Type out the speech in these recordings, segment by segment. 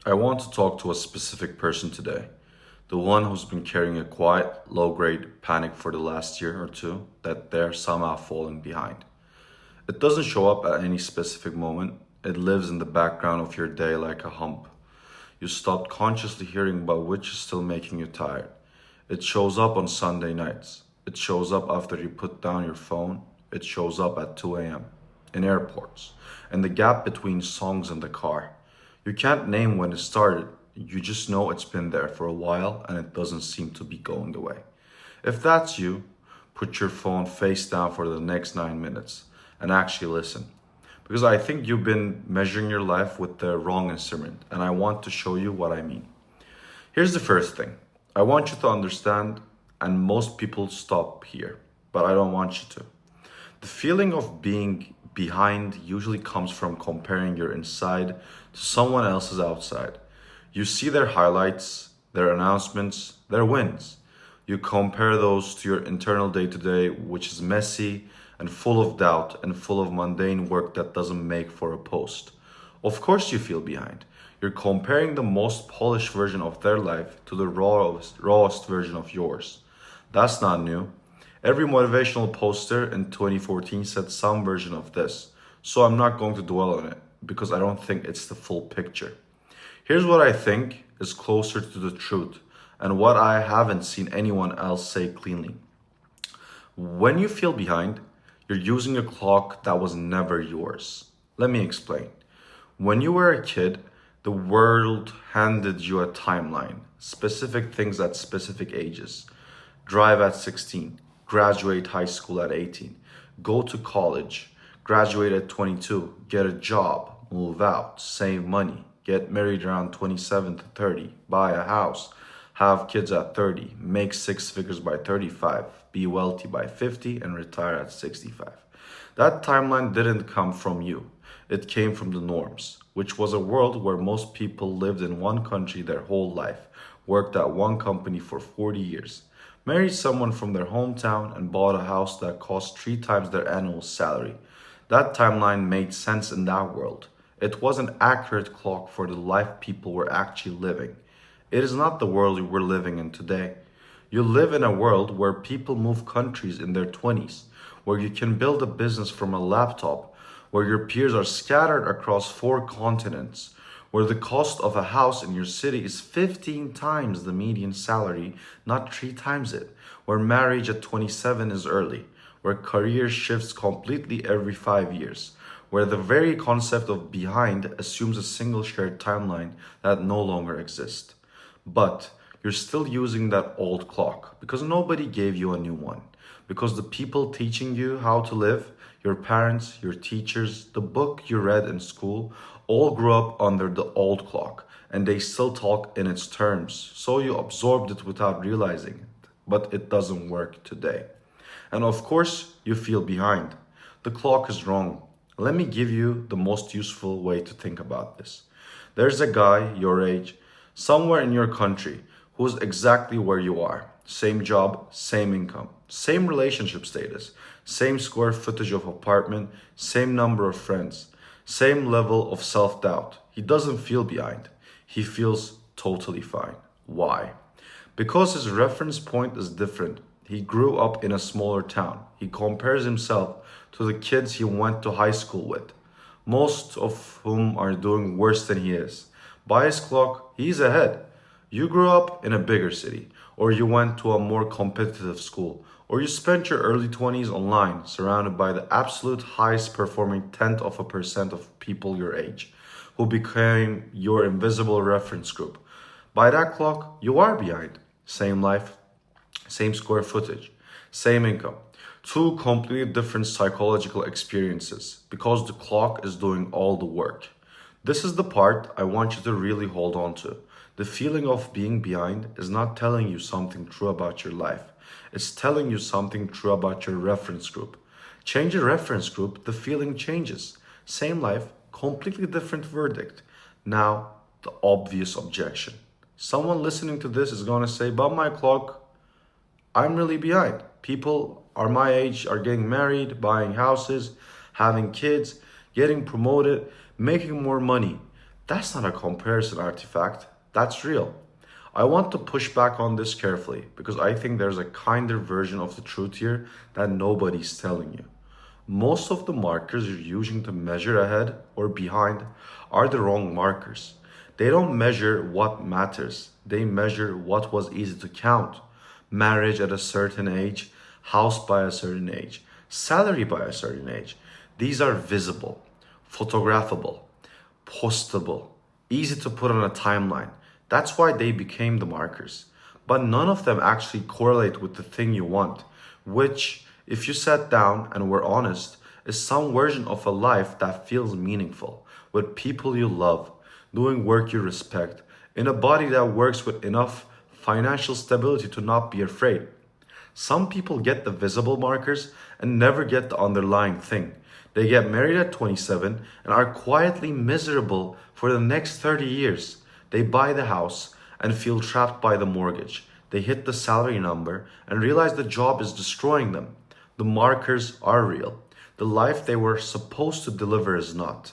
I want to talk to a specific person today. The one who's been carrying a quiet, low grade panic for the last year or two that they're somehow falling behind. It doesn't show up at any specific moment, it lives in the background of your day like a hump. You stopped consciously hearing about which is still making you tired. It shows up on Sunday nights. It shows up after you put down your phone. It shows up at 2 a.m. in airports and the gap between songs in the car. You can't name when it started. You just know it's been there for a while and it doesn't seem to be going away. If that's you, put your phone face down for the next 9 minutes and actually listen. Because I think you've been measuring your life with the wrong instrument, and I want to show you what I mean. Here's the first thing I want you to understand, and most people stop here, but I don't want you to. The feeling of being behind usually comes from comparing your inside to someone else's outside. You see their highlights, their announcements, their wins. You compare those to your internal day to day, which is messy and full of doubt and full of mundane work that doesn't make for a post. Of course, you feel behind. You're comparing the most polished version of their life to the rawest version of yours. That's not new. Every motivational poster in 2014 said some version of this, so I'm not going to dwell on it because I don't think it's the full picture. Here's what I think is closer to the truth and what I haven't seen anyone else say cleanly. When you feel behind, you're using a clock that was never yours. Let me explain. When you were a kid, the world handed you a timeline, specific things at specific ages. Drive at 16, graduate high school at 18, go to college, graduate at 22, get a job, move out, save money, get married around 27 to 30, buy a house, have kids at 30, make six figures by 35, be wealthy by 50, and retire at 65. That timeline didn't come from you. It came from the norms, which was a world where most people lived in one country their whole life, worked at one company for 40 years, married someone from their hometown, and bought a house that cost 3 times their annual salary. That timeline made sense in that world. It was an accurate clock for the life people were actually living. It is not the world we're living in today. You live in a world where people move countries in their 20s, where you can build a business from a laptop, where your peers are scattered across 4 continents, where the cost of a house in your city is 15 times the median salary, not 3 times it, where marriage at 27 is early, where career shifts completely every 5 years, where the very concept of behind assumes a single shared timeline that no longer exists. But you're still using that old clock because nobody gave you a new one. Because the people teaching you how to live, your parents, your teachers, the book you read in school, all grew up under the old clock and they still talk in its terms. So you absorbed it without realizing it. But it doesn't work today. And of course, you feel behind. The clock is wrong. Let me give you the most useful way to think about this. There's a guy your age, somewhere in your country, who's exactly where you are. Same job, same income, same relationship status, same square footage of apartment, same number of friends, same level of self-doubt. He doesn't feel behind. He feels totally fine. Why? Because his reference point is different. He grew up in a smaller town. He compares himself to the kids he went to high school with, most of whom are doing worse than he is. By his clock, he's ahead. You grew up in a bigger city, or you went to a more competitive school, or you spent your early 20s online, surrounded by the absolute highest performing tenth of a percent of people your age, who became your invisible reference group. By that clock, you are behind. Same life, same square footage, same income. 2 completely different psychological experiences because the clock is doing all the work. This is the part I want you to really hold on to. The feeling of being behind is not telling you something true about your life. It's telling you something true about your reference group. Change your reference group, the feeling changes. Same life, completely different verdict. Now, the obvious objection. Someone listening to this is going to say, but my clock, I'm really behind. People are my age are getting married, buying houses, having kids, getting promoted, making more money. That's not a comparison artifact, that's real. I want to push back on this carefully because I think there's a kinder version of the truth here that nobody's telling you. Most of the markers you're using to measure ahead or behind are the wrong markers. They don't measure what matters, they measure what was easy to count. Marriage at a certain age, house by a certain age, salary by a certain age. These are visible, photographable, postable, easy to put on a timeline. That's why they became the markers. But none of them actually correlate with the thing you want, which, if you sat down and were honest, is some version of a life that feels meaningful, with people you love, doing work you respect, in a body that works with enough financial stability to not be afraid. Some people get the visible markers and never get the underlying thing. They get married at 27 and are quietly miserable for the next 30 years. They buy the house and feel trapped by the mortgage. They hit the salary number and realize the job is destroying them. The markers are real. The life they were supposed to deliver is not.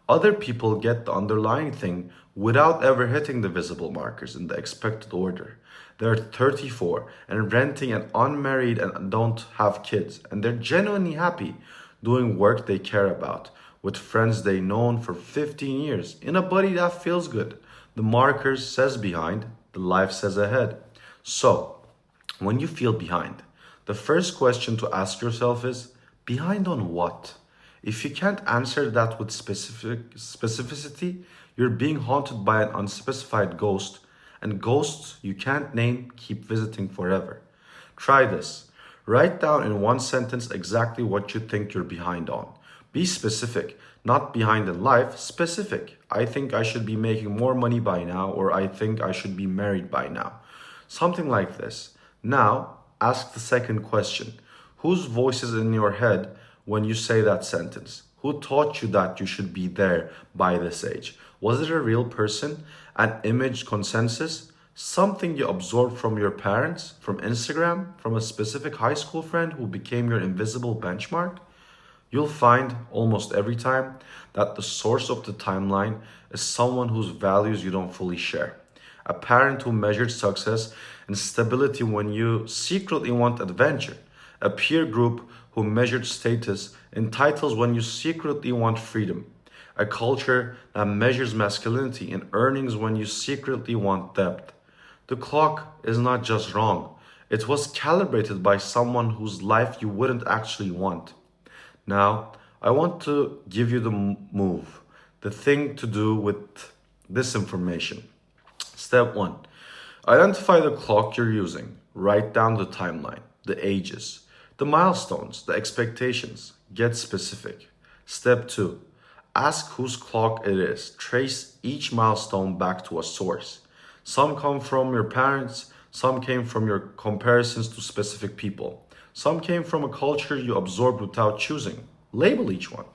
Other people get the underlying thing without ever hitting the visible markers in the expected order. They're 34 and renting and unmarried and don't have kids, and they're genuinely happy doing work they care about with friends they've known for 15 years in a body that feels good. The markers says behind, the life says ahead. So, when you feel behind, the first question to ask yourself is, behind on what? If you can't answer that with specificity, you're being haunted by an unspecified ghost, and ghosts you can't name keep visiting forever. Try this. Write down in one sentence exactly what you think you're behind on. Be specific, not behind in life, specific. I think I should be making more money by now, or I think I should be married by now. Something like this. Now, ask the second question. Whose voice is in your head when you say that sentence? Who taught you that you should be there by this age? Was it a real person? An image consensus? Something you absorbed from your parents, from Instagram, from a specific high school friend who became your invisible benchmark? You'll find almost every time that the source of the timeline is someone whose values you don't fully share. A parent who measured success and stability when you secretly want adventure. A peer group who measured status and titles when you secretly want freedom. A culture that measures masculinity and earnings when you secretly want depth. The clock is not just wrong. It was calibrated by someone whose life you wouldn't actually want. Now, I want to give you the move, the thing to do with this information. Step 1. Identify the clock you're using. Write down the timeline, the ages, the milestones, the expectations. Get specific. Step 2. Ask whose clock it is. Trace each milestone back to a source. Some come from your parents, some came from your comparisons to specific people. Some came from a culture you absorbed without choosing. Label each one.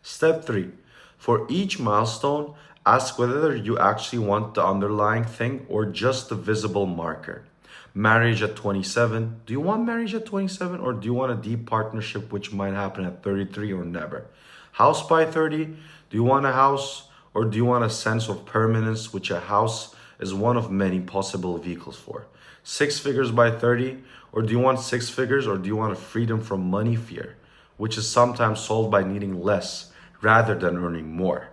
Step 3. For each milestone, ask whether you actually want the underlying thing or just the visible marker. Marriage at 27. Do you want marriage at 27 or do you want a deep partnership which might happen at 33 or never? House by 30. Do you want a house or do you want a sense of permanence which a house is one of many possible vehicles for? 6 figures by 30, or do you want 6 figures, or do you want a freedom from money fear, which is sometimes solved by needing less rather than earning more?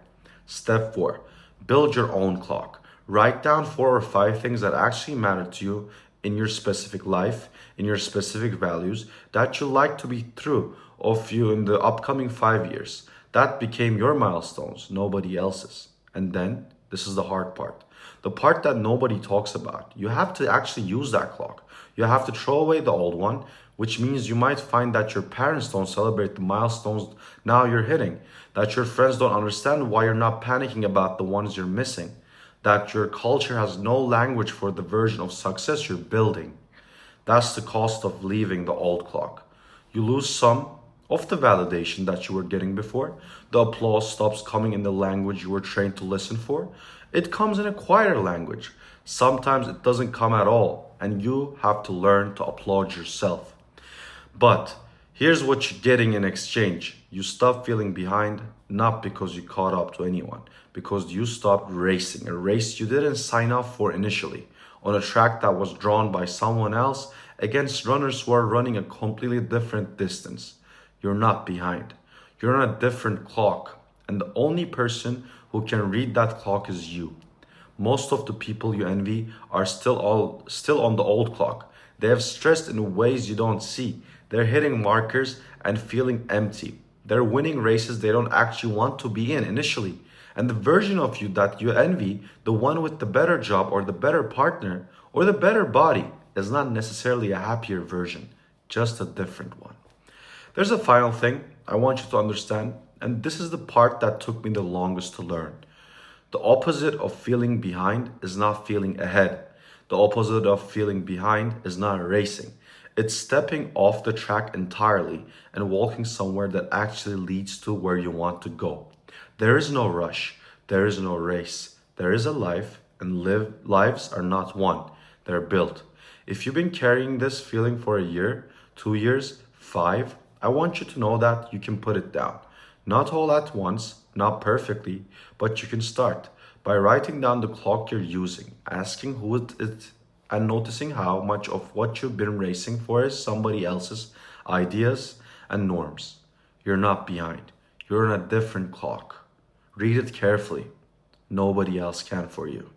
Step 4, build your own clock. Write down 4 or 5 things that actually matter to you in your specific life, in your specific values, that you like to be true of you in the upcoming 5 years. That became your milestones, nobody else's. And then, this is the hard part. The part that nobody talks about. You have to actually use that clock. You have to throw away the old one, which means you might find that your parents don't celebrate the milestones now you're hitting, that your friends don't understand why you're not panicking about the ones you're missing, that your culture has no language for the version of success you're building. That's the cost of leaving the old clock. You lose some of the validation that you were getting before. The applause stops coming in the language you were trained to listen for. It comes in a quieter language. Sometimes it doesn't come at all, and you have to learn to applaud yourself. But here's what you're getting in exchange. You stop feeling behind, not because you caught up to anyone, because you stopped racing, a race you didn't sign up for initially, on a track that was drawn by someone else against runners who are running a completely different distance. You're not behind. You're on a different clock, and the only person who can read that clock is you. Most of the people you envy are still on the old clock. They have stressed in ways you don't see. They're hitting markers and feeling empty. They're winning races they don't actually want to be in initially. And the version of you that you envy, the one with the better job or the better partner or the better body, is not necessarily a happier version, just a different one. There's a final thing I want you to understand, and this is the part that took me the longest to learn. The opposite of feeling behind is not feeling ahead. The opposite of feeling behind is not racing. It's stepping off the track entirely and walking somewhere that actually leads to where you want to go. There is no rush. There is no race. There is a life, and lives are not won. They're built. If you've been carrying this feeling for a year, 2 years, 5, I want you to know that you can put it down. Not all at once, not perfectly, but you can start by writing down the clock you're using, asking who it is, and noticing how much of what you've been racing for is somebody else's ideas and norms. You're not behind. You're on a different clock. Read it carefully. Nobody else can for you.